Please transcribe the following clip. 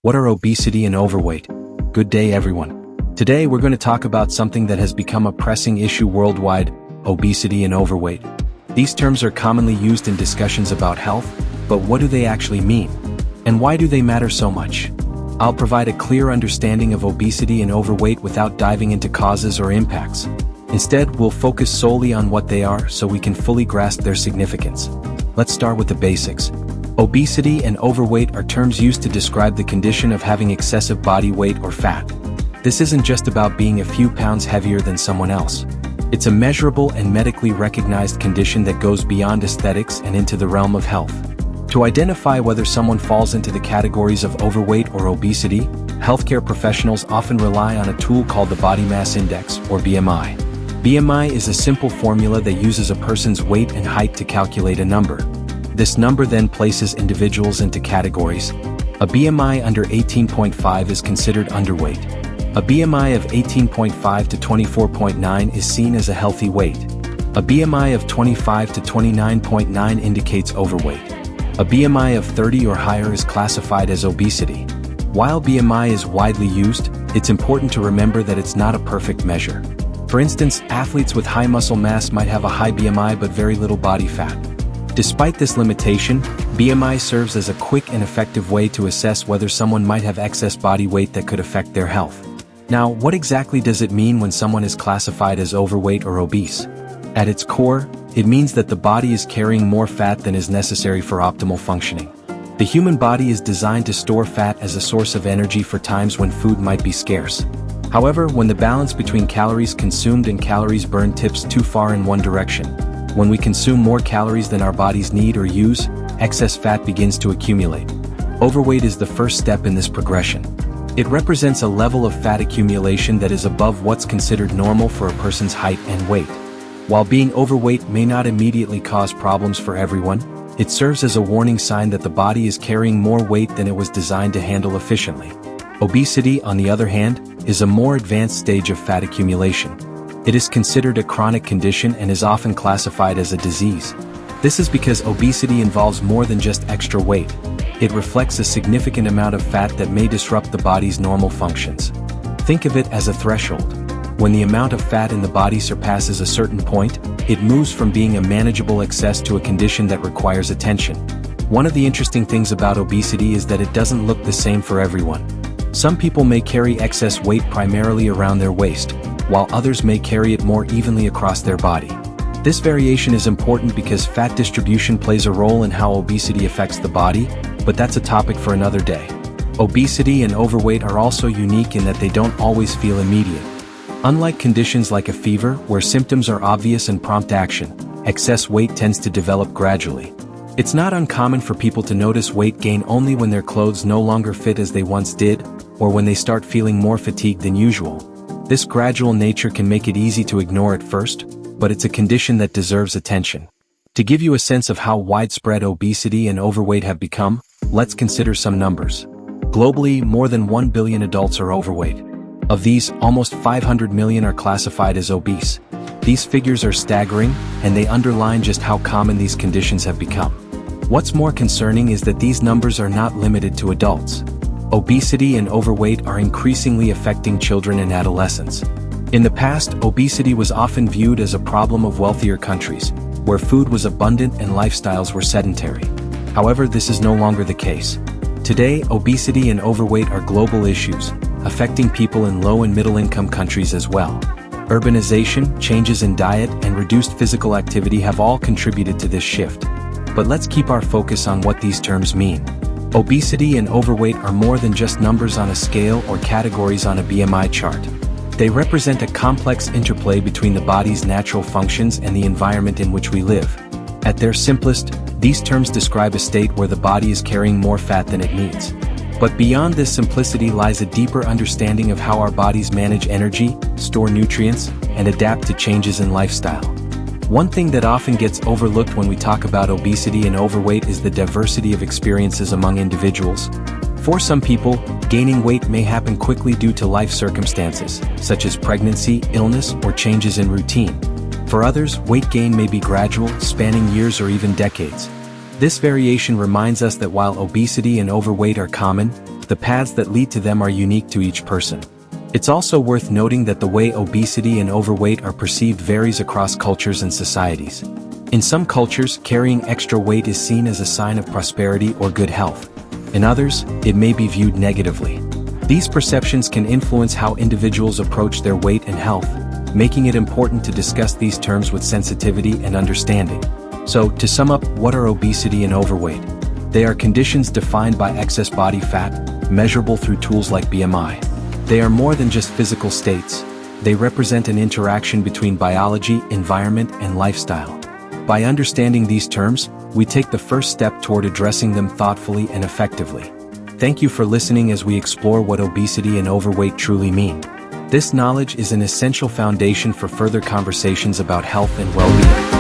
What are obesity and overweight? Good day, everyone. Today we're going to talk about something that has become a pressing issue worldwide: obesity and overweight. These terms are commonly used in discussions about health, but what do they actually mean? And why do they matter so much? I'll provide a clear understanding of obesity and overweight without diving into causes or impacts. Instead, we'll focus solely on what they are so we can fully grasp their significance. Let's start with the basics. Obesity and overweight are terms used to describe the condition of having excessive body weight or fat. This isn't just about being a few pounds heavier than someone else. It's a measurable and medically recognized condition that goes beyond aesthetics and into the realm of health. To identify whether someone falls into the categories of overweight or obesity, healthcare professionals often rely on a tool called the body mass index, or BMI. BMI is a simple formula that uses a person's weight and height to calculate a number. This number then places individuals into categories. A BMI under 18.5 is considered underweight. A BMI of 18.5 to 24.9 is seen as a healthy weight. A BMI of 25 to 29.9 indicates overweight. A BMI of 30 or higher is classified as obesity. While BMI is widely used, it's important to remember that it's not a perfect measure. For instance, athletes with high muscle mass might have a high BMI but very little body fat. Despite this limitation, BMI serves as a quick and effective way to assess whether someone might have excess body weight that could affect their health. Now, what exactly does it mean when someone is classified as overweight or obese? At its core, it means that the body is carrying more fat than is necessary for optimal functioning. The human body is designed to store fat as a source of energy for times when food might be scarce. However, when the balance between calories consumed and calories burned tips too far in one direction, when we consume more calories than our bodies need or use, excess fat begins to accumulate. Overweight is the first step in this progression. It represents a level of fat accumulation that is above what's considered normal for a person's height and weight. While being overweight may not immediately cause problems for everyone, it serves as a warning sign that the body is carrying more weight than it was designed to handle efficiently. Obesity, on the other hand, is a more advanced stage of fat accumulation. It is considered a chronic condition and is often classified as a disease. This is because obesity involves more than just extra weight. It reflects a significant amount of fat that may disrupt the body's normal functions. Think of it as a threshold. When the amount of fat in the body surpasses a certain point, it moves from being a manageable excess to a condition that requires attention. One of the interesting things about obesity is that it doesn't look the same for everyone. Some people may carry excess weight primarily around their waist, while others may carry it more evenly across their body. This variation is important because fat distribution plays a role in how obesity affects the body, but that's a topic for another day. Obesity and overweight are also unique in that they don't always feel immediate. Unlike conditions like a fever, where symptoms are obvious and prompt action, excess weight tends to develop gradually. It's not uncommon for people to notice weight gain only when their clothes no longer fit as they once did, or when they start feeling more fatigued than usual. This gradual nature can make it easy to ignore at first, but it's a condition that deserves attention. To give you a sense of how widespread obesity and overweight have become, let's consider some numbers. Globally, more than 1 billion adults are overweight. Of these, almost 500 million are classified as obese. These figures are staggering, and they underline just how common these conditions have become. What's more concerning is that these numbers are not limited to adults. Obesity and overweight are increasingly affecting children and adolescents. In the past, obesity was often viewed as a problem of wealthier countries, where food was abundant and lifestyles were sedentary. However, this is no longer the case. Today, obesity and overweight are global issues, affecting people in low and middle-income countries as well. Urbanization, changes in diet, and reduced physical activity have all contributed to this shift. But let's keep our focus on what these terms mean. Obesity and overweight are more than just numbers on a scale or categories on a BMI chart. They represent a complex interplay between the body's natural functions and the environment in which we live. At their simplest, these terms describe a state where the body is carrying more fat than it needs. But beyond this simplicity lies a deeper understanding of how our bodies manage energy, store nutrients, and adapt to changes in lifestyle. One thing that often gets overlooked when we talk about obesity and overweight is the diversity of experiences among individuals. For some people, gaining weight may happen quickly due to life circumstances, such as pregnancy, illness, or changes in routine. For others, weight gain may be gradual, spanning years or even decades. This variation reminds us that while obesity and overweight are common, the paths that lead to them are unique to each person. It's also worth noting that the way obesity and overweight are perceived varies across cultures and societies. In some cultures, carrying extra weight is seen as a sign of prosperity or good health. In others, it may be viewed negatively. These perceptions can influence how individuals approach their weight and health, making it important to discuss these terms with sensitivity and understanding. So, to sum up, what are obesity and overweight? They are conditions defined by excess body fat, measurable through tools like BMI. They are more than just physical states. They represent an interaction between biology, environment, and lifestyle. By understanding these terms, we take the first step toward addressing them thoughtfully and effectively. Thank you for listening as we explore what obesity and overweight truly mean. This knowledge is an essential foundation for further conversations about health and well-being.